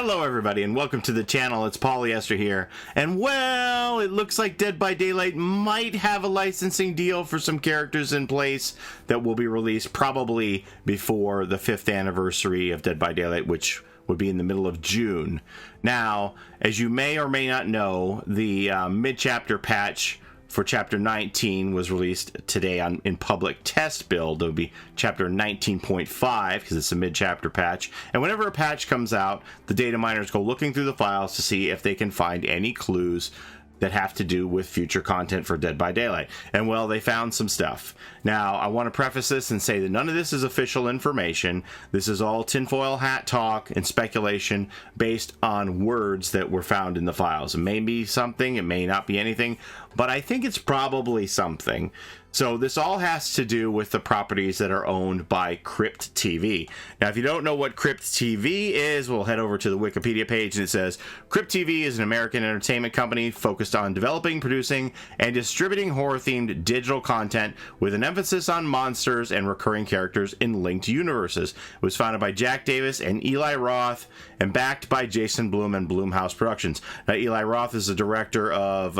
Hello everybody and welcome to the channel. It's Paulie Esther here, and well, it looks like Dead by Daylight might have a licensing deal for some characters in place that will be released probably before the 5th anniversary of Dead by Daylight, which would be in the middle of June. Now, as you may or may not know, the mid-chapter patch for Chapter 19 was released today in public test build. It would be Chapter 19.5 because it's a mid-chapter patch. And whenever a patch comes out, the data miners go looking through the files to see if they can find any clues that have to do with future content for Dead by Daylight. And well, they found some stuff. Now, I want to preface this and say that none of this is official information. This is all tinfoil hat talk and speculation based on words that were found in the files. It may be something, it may not be anything, but I think it's probably something. So this all has to do with the properties that are owned by Crypt TV. Now, if you don't know what Crypt TV is, we'll head over to the Wikipedia page, and it says, Crypt TV is an American entertainment company focused on developing, producing, and distributing horror-themed digital content with an emphasis on monsters and recurring characters in linked universes. It was founded by Jack Davis and Eli Roth and backed by Jason Blum and Blumhouse Productions. Now, Eli Roth is the director of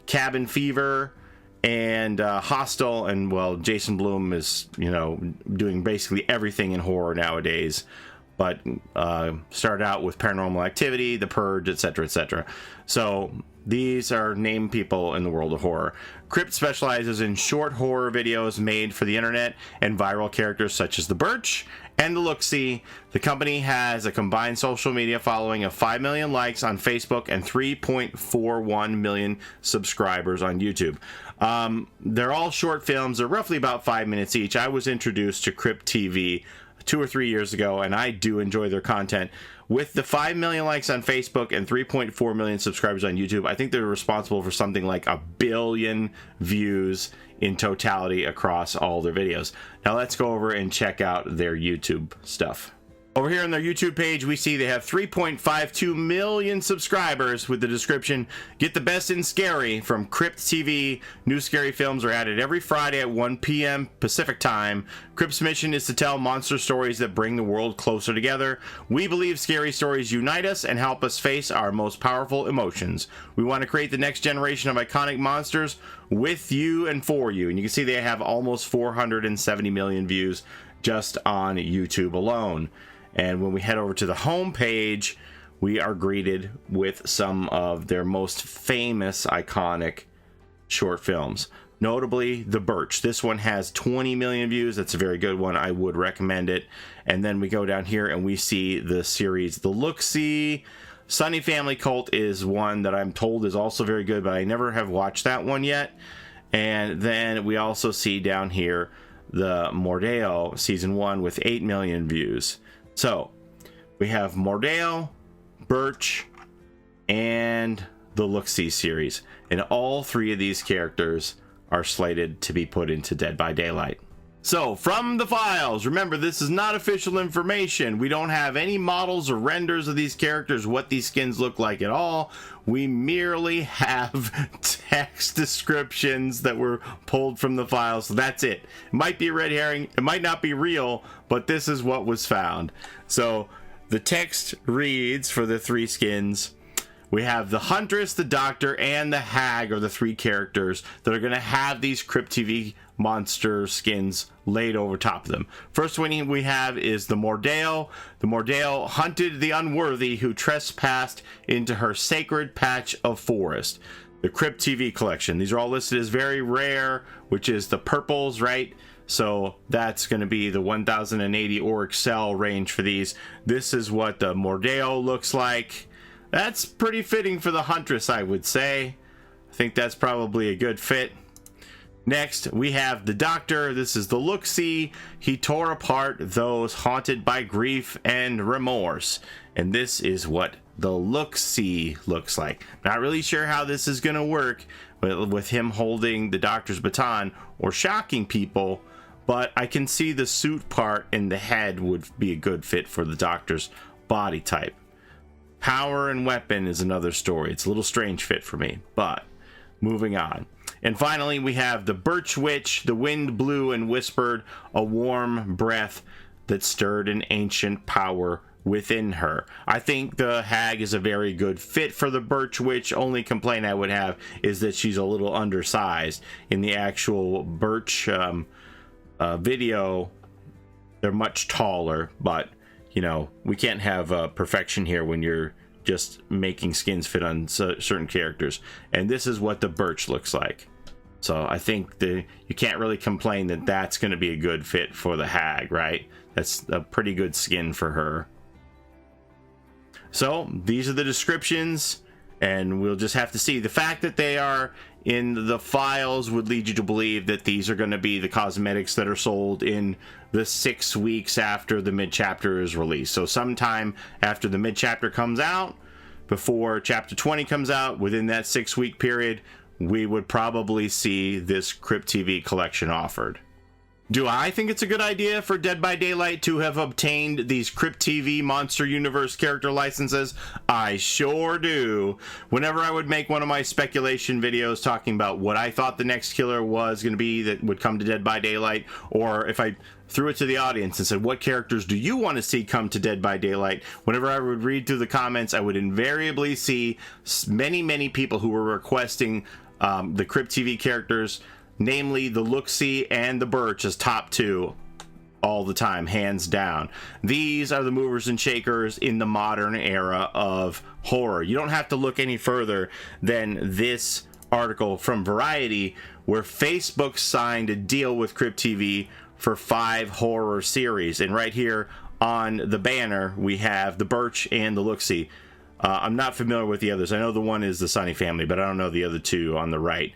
Cabin Fever and Hostel, and well, Jason Blum is, you know, doing basically everything in horror nowadays, but started out with Paranormal Activity, The Purge, etc., etc. So these are named people in the world of horror. Crypt specializes in short horror videos made for the internet and viral characters such as the Birch and the Look-See. The company has a combined social media following of 5 million likes on Facebook and 3.41 million subscribers on YouTube. They're all short films. They're roughly about 5 minutes each. I was introduced to Crypt TV 2 or 3 years ago, and I do enjoy their content. With the 5 million likes on Facebook and 3.4 million subscribers on YouTube, I think they're responsible for something like 1 billion views in totality across all their videos. Now let's go over and check out their YouTube stuff. Over here on their YouTube page, we see they have 3.52 million subscribers with the description, "Get the best in scary from Crypt TV. New scary films are added every Friday at 1 p.m. Pacific time. Crypt's mission is to tell monster stories that bring the world closer together. We believe scary stories unite us and help us face our most powerful emotions. We want to create the next generation of iconic monsters with you and for you." And you can see they have almost 470 million views just on YouTube alone. And when we head over to the home page, we are greeted with some of their most famous iconic short films. Notably, The Birch. This one has 20 million views. That's a very good one. I would recommend it. And then we go down here and we see the series The Look-See. Sunny Family Cult is one that I'm told is also very good, but I never have watched that one yet. And then we also see down here the Mordeo season 1 with 8 million views. So, we have Mordeo, Birch, and the Look-See series. And all 3 of these characters are slated to be put into Dead by Daylight. So, from the files, remember, this is not official information. We don't have any models or renders of these characters, what these skins look like at all. We merely have text descriptions that were pulled from the files. So that's it. It might be a red herring. It might not be real, but this is what was found. So the text reads for the 3 skins. We have the Huntress, the Doctor, and the Hag are the 3 characters that are going to have these Crypt TV monster skins laid over top of them. First one we have is the Mordeo. The Mordeo hunted the unworthy who trespassed into her sacred patch of forest. The Crypt TV collection. These are all listed as very rare, which is the purples, right? So that's going to be the 1080 or Excel range for these. This is what the Mordeo looks like. That's pretty fitting for the Huntress, I would say. I think that's probably a good fit. Next, we have the Doctor. This is the Look-See. He tore apart those haunted by grief and remorse. And this is what the Look-See looks like. Not really sure how this is going to work with him holding the Doctor's baton or shocking people, but I can see the suit part and the head would be a good fit for the Doctor's body type. Power and weapon is another story. It's a little strange fit for me, but moving on. And finally, we have the Birch Witch. The wind blew and whispered a warm breath that stirred an ancient power within her. I think the hag is a very good fit for the Birch Witch. Only complaint I would have is that she's a little undersized. In the actual Birch video, they're much taller, but you know, we can't have perfection here when you're just making skins fit on certain characters. And this is what the Birch looks like. So I think you can't really complain that that's going to be a good fit for the hag, right? That's a pretty good skin for her. So these are the descriptions, and we'll just have to see. The fact that they are in the files would lead you to believe that these are going to be the cosmetics that are sold in the 6 weeks after the mid-chapter is released. So sometime after the mid-chapter comes out, before chapter 20 comes out, within that 6-week period, we would probably see this Crypt TV collection offered. Do I think it's a good idea for Dead by Daylight to have obtained these Crypt TV Monster Universe character licenses? I sure do. Whenever I would make one of my speculation videos talking about what I thought the next killer was going to be that would come to Dead by Daylight, or if I threw it to the audience and said, what characters do you want to see come to Dead by Daylight? Whenever I would read through the comments, I would invariably see many people who were requesting the Crypt TV characters, namely the Looksee and the Birch, as top 2 all the time, hands down. These are the movers and shakers in the modern era of horror. You don't have to look any further than this article from Variety, where Facebook signed a deal with Crypt TV for 5 horror series. And right here on the banner, we have the Birch and the Looksee. I'm not familiar with the others. I know the one is the Sunny family, but I don't know the other 2 on the right.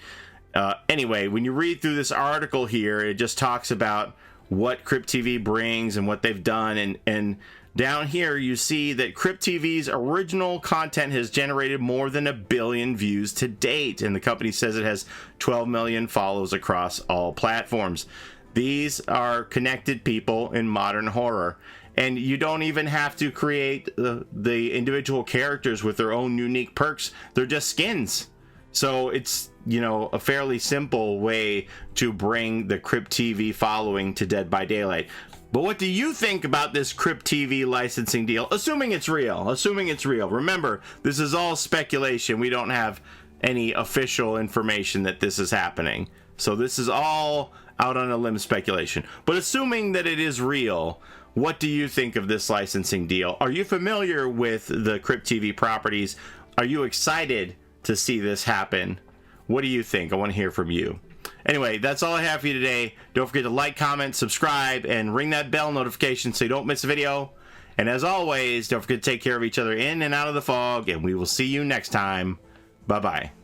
Anyway, when you read through this article here, it just talks about what Crypt TV brings and what they've done. And down here, you see that Crypt TV's original content has generated more than 1 billion views to date. And the company says it has 12 million follows across all platforms. These are connected people in modern horror. And you don't even have to create the individual characters with their own unique perks. They're just skins. So it's, you know, a fairly simple way to bring the Crypt TV following to Dead by Daylight. But what do you think about this Crypt TV licensing deal? Assuming it's real. Assuming it's real. Remember, this is all speculation. We don't have any official information that this is happening. So this is all out on a limb speculation. But assuming that it is real, what do you think of this licensing deal? Are you familiar with the Crypt TV properties? Are you excited to see this happen? What do you think? I want to hear from you. Anyway, that's all I have for you today. Don't forget to like, comment, subscribe, and ring that bell notification so you don't miss a video. And as always, don't forget to take care of each other in and out of the fog, and we will see you next time. Bye-bye.